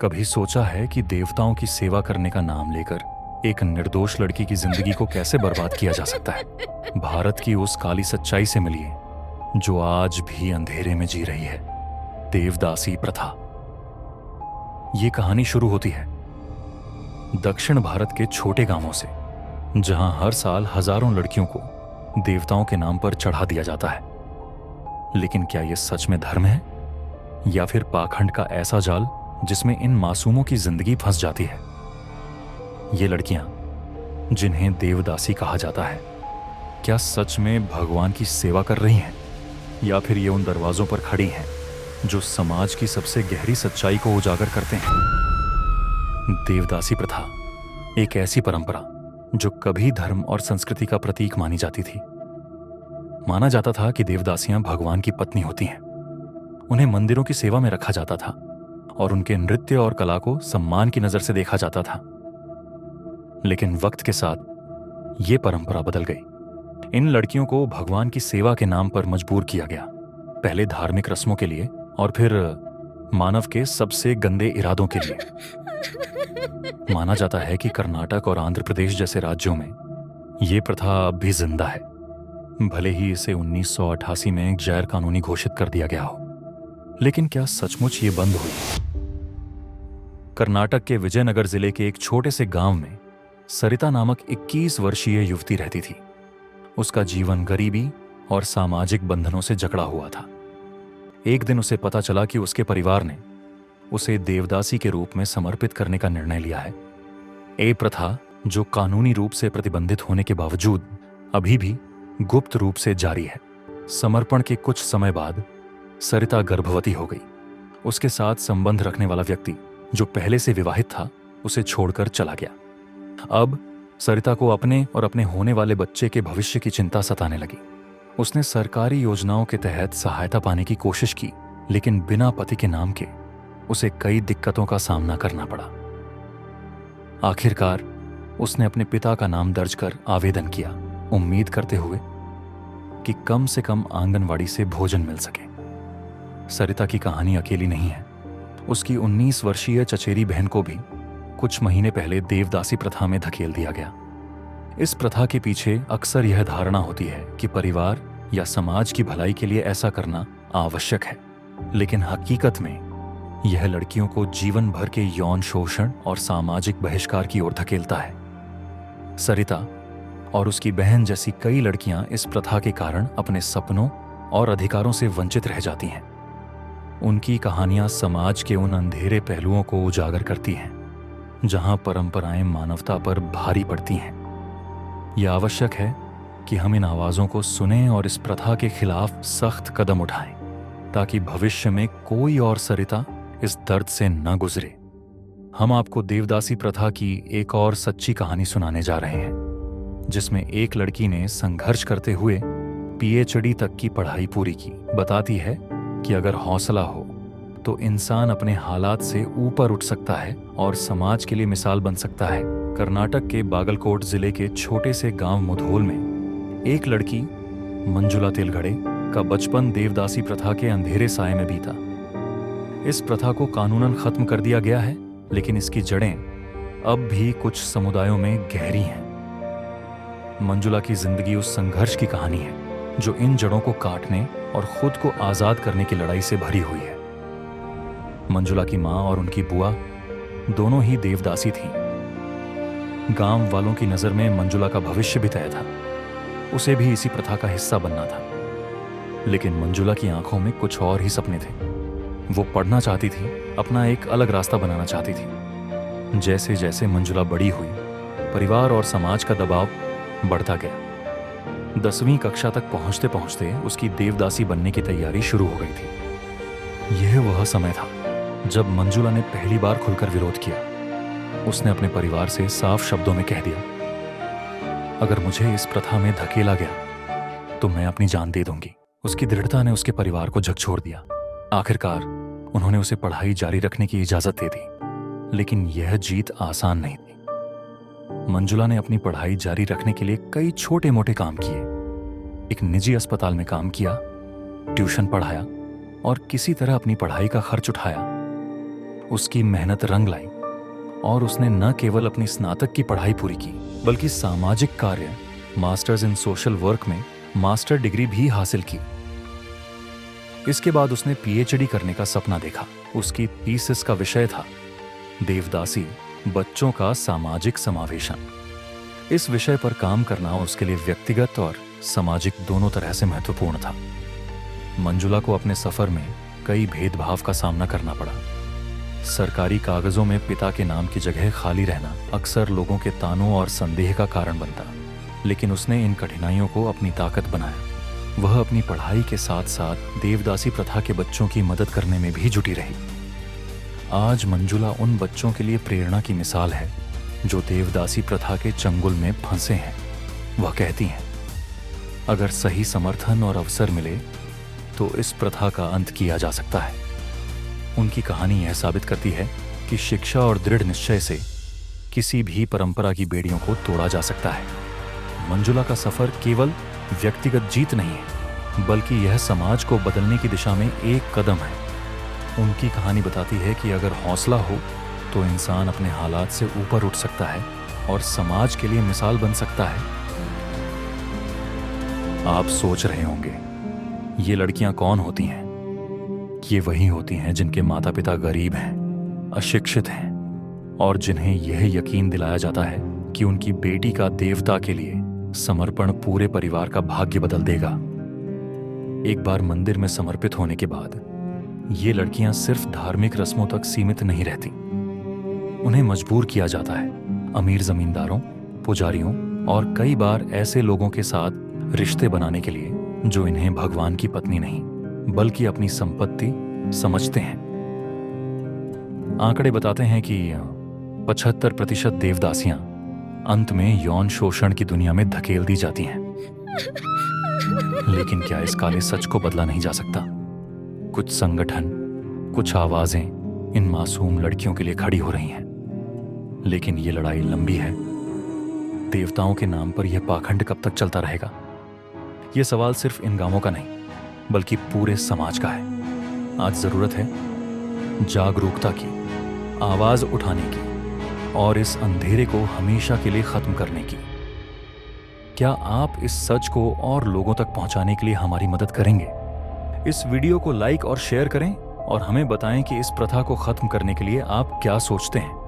कभी सोचा है कि देवताओं की सेवा करने का नाम लेकर एक निर्दोष लड़की की जिंदगी को कैसे बर्बाद किया जा सकता है? भारत की उस काली सच्चाई से मिलिए जो आज भी अंधेरे में जी रही है, देवदासी प्रथा। ये कहानी शुरू होती है दक्षिण भारत के छोटे गांवों से, जहां हर साल हजारों लड़कियों को देवताओं के नाम पर चढ़ा दिया जाता है। लेकिन क्या यह सच में धर्म है या फिर पाखंड का ऐसा जाल जिसमें इन मासूमों की जिंदगी फंस जाती है? ये लड़कियां जिन्हें देवदासी कहा जाता है, क्या सच में भगवान की सेवा कर रही हैं या फिर ये उन दरवाजों पर खड़ी हैं जो समाज की सबसे गहरी सच्चाई को उजागर करते हैं? देवदासी प्रथा एक ऐसी परंपरा जो कभी धर्म और संस्कृति का प्रतीक मानी जाती थी। माना जाता था कि देवदासियां भगवान की पत्नी होती हैं। उन्हें मंदिरों की सेवा में रखा जाता था और उनके नृत्य और कला को सम्मान की नजर से देखा जाता था। लेकिन वक्त के साथ ये परंपरा बदल गई। इन लड़कियों को भगवान की सेवा के नाम पर मजबूर किया गया, पहले धार्मिक रस्मों के लिए और फिर मानव के सबसे गंदे इरादों के लिए। माना जाता है कि कर्नाटक और आंध्र प्रदेश जैसे राज्यों में यह प्रथा अब भी जिंदा है, भले ही इसे 1988 में गैर कानूनी घोषित कर दिया गया हो। लेकिन क्या सचमुच ये बंद हुई? कर्नाटक के विजयनगर जिले के एक छोटे से गांव में सरिता नामक 21 वर्षीय युवती रहती थी। उसका जीवन गरीबी और सामाजिक बंधनों से जकड़ा हुआ था। एक दिन उसे पता चला कि उसके परिवार ने उसे देवदासी के रूप में समर्पित करने का निर्णय लिया है। ये प्रथा, जो कानूनी रूप से प्रतिबंधित होने के बावजूद अभी भी गुप्त रूप से जारी है। समर्पण के कुछ समय बाद सरिता गर्भवती हो गई। उसके साथ संबंध रखने वाला व्यक्ति, जो पहले से विवाहित था, उसे छोड़कर चला गया। अब सरिता को अपने और अपने होने वाले बच्चे के भविष्य की चिंता सताने लगी। उसने सरकारी योजनाओं के तहत सहायता पाने की कोशिश की, लेकिन बिना पति के नाम के उसे कई दिक्कतों का सामना करना पड़ा। आखिरकार उसने अपने पिता का नाम दर्ज कर आवेदन किया, उम्मीद करते हुए कि कम से कम आंगनवाड़ी से भोजन मिल सके। सरिता की कहानी अकेली नहीं है। उसकी 19 वर्षीय चचेरी बहन को भी कुछ महीने पहले देवदासी प्रथा में धकेल दिया गया। इस प्रथा के पीछे अक्सर यह धारणा होती है कि परिवार या समाज की भलाई के लिए ऐसा करना आवश्यक है, लेकिन हकीकत में यह लड़कियों को जीवन भर के यौन शोषण और सामाजिक बहिष्कार की ओर धकेलता है। सरिता और उसकी बहन जैसी कई लड़कियां इस प्रथा के कारण अपने सपनों और अधिकारों से वंचित रह जाती हैं। उनकी कहानियां समाज के उन अंधेरे पहलुओं को उजागर करती हैं जहां परंपराएं मानवता पर भारी पड़ती हैं। यह आवश्यक है कि हम इन आवाजों को सुनें और इस प्रथा के खिलाफ सख्त कदम उठाएं, ताकि भविष्य में कोई और सरिता इस दर्द से न गुजरे। हम आपको देवदासी प्रथा की एक और सच्ची कहानी सुनाने जा रहे हैं, जिसमें एक लड़की ने संघर्ष करते हुए पीएचडी तक की पढ़ाई पूरी की। बताती है कि अगर हौसला हो तो इंसान अपने हालात से ऊपर उठ सकता है और समाज के लिए मिसाल बन सकता है। कर्नाटक के बागलकोट जिले के छोटे से गांव मुधोल में एक लड़की मंजुला तेलगड़े का बचपन देवदासी प्रथा के अंधेरे साए में बीता। इस प्रथा को कानूनन खत्म कर दिया गया है, लेकिन इसकी जड़ें अब भी कुछ समुदायों में गहरी हैं। मंजुला की जिंदगी उस संघर्ष की कहानी है जो इन जड़ों को काटने और खुद को आजाद करने की लड़ाई से भरी हुई है। मंजुला की मां और उनकी बुआ दोनों ही देवदासी थीं। गांव वालों की नजर में मंजुला का भविष्य भी तय था। उसे भी इसी प्रथा का हिस्सा बनना था। लेकिन मंजुला की आंखों में कुछ और ही सपने थे। वो पढ़ना चाहती थी, अपना एक अलग रास्ता बनाना चाहती थी। जैसे जैसे मंजुला बड़ी हुई, परिवार और समाज का दबाव बढ़ता गया। 10वीं कक्षा तक पहुंचते पहुंचते उसकी देवदासी बनने की तैयारी शुरू हो गई थी। यह वह समय था जब मंजुला ने पहली बार खुलकर विरोध किया। उसने अपने परिवार से साफ शब्दों में कह दिया, अगर मुझे इस प्रथा में धकेला गया तो मैं अपनी जान दे दूंगी। उसकी दृढ़ता ने उसके परिवार को झकझोर दिया। आखिरकार उन्होंने उसे पढ़ाई जारी रखने की इजाजत दे दी, लेकिन यह जीत आसान नहीं थी। मंजुला ने अपनी पढ़ाई जारी रखने के लिए कई छोटे मोटे काम किए। एक निजी अस्पताल में काम किया, ट्यूशन पढ़ाया और किसी तरह अपनी पढ़ाई का खर्च उठाया। उसकी मेहनत रंग लाई और उसने न केवल अपनी स्नातक की पढ़ाई पूरी की बल्कि सामाजिक कार्य मास्टर्स इन सोशल वर्क में मास्टर डिग्री भी हासिल की। इसके बाद उसने पीएचडी करने का सपना देखा। उसकी थीसिस का विषय था देवदासी बच्चों का सामाजिक समावेशन। इस विषय पर काम करना उसके लिए व्यक्तिगत और सामाजिक दोनों तरह से महत्वपूर्ण था। मंजुला को अपने सफर में कई भेदभाव का सामना करना पड़ा। सरकारी कागजों में पिता के नाम की जगह खाली रहना अक्सर लोगों के तानों और संदेह का कारण बनता, लेकिन उसने इन कठिनाइयों को अपनी ताकत बनाया। वह अपनी पढ़ाई के साथ साथ देवदासी प्रथा के बच्चों की मदद करने में भी जुटी रही। आज मंजुला उन बच्चों के लिए प्रेरणा की मिसाल है जो देवदासी प्रथा के चंगुल में फंसे हैं। वह कहती हैं, अगर सही समर्थन और अवसर मिले तो इस प्रथा का अंत किया जा सकता है। उनकी कहानी यह साबित करती है कि शिक्षा और दृढ़ निश्चय से किसी भी परंपरा की बेड़ियों को तोड़ा जा सकता है। मंजुला का सफर केवल व्यक्तिगत जीत नहीं है, बल्कि यह समाज को बदलने की दिशा में एक कदम है। उनकी कहानी बताती है कि अगर हौसला हो तो इंसान अपने हालात से ऊपर उठ सकता है और समाज के लिए मिसाल बन सकता है। आप सोच रहे होंगे, ये लड़कियां कौन होती हैं? ये वही होती हैं जिनके माता पिता गरीब हैं, अशिक्षित हैं और जिन्हें यह यकीन दिलाया जाता है कि उनकी बेटी का देवता के लिए समर्पण पूरे परिवार का भाग्य बदल देगा। एक बार मंदिर में समर्पित होने के बाद ये लड़कियां सिर्फ धार्मिक रस्मों तक सीमित नहीं रहती। उन्हें मजबूर किया जाता है अमीर जमींदारों, पुजारियों और कई बार ऐसे लोगों के साथ रिश्ते बनाने के लिए जो इन्हें भगवान की पत्नी नहीं बल्कि अपनी संपत्ति समझते हैं। आंकड़े बताते हैं कि 75% देवदासियां अंत में यौन शोषण की दुनिया में धकेल दी जाती हैं। लेकिन क्या इस काले सच को बदला नहीं जा सकता? कुछ संगठन, कुछ आवाजें इन मासूम लड़कियों के लिए खड़ी हो रही हैं, लेकिन ये लड़ाई लंबी है। देवताओं के नाम पर यह पाखंड कब तक चलता रहेगा? यह सवाल सिर्फ इन गांवों का नहीं बल्कि पूरे समाज का है। आज जरूरत है जागरूकता की, आवाज उठाने की और इस अंधेरे को हमेशा के लिए खत्म करने की। क्या आप इस सच को और लोगों तक पहुंचाने के लिए हमारी मदद करेंगे? इस वीडियो को लाइक और शेयर करें और हमें बताएं कि इस प्रथा को खत्म करने के लिए आप क्या सोचते हैं।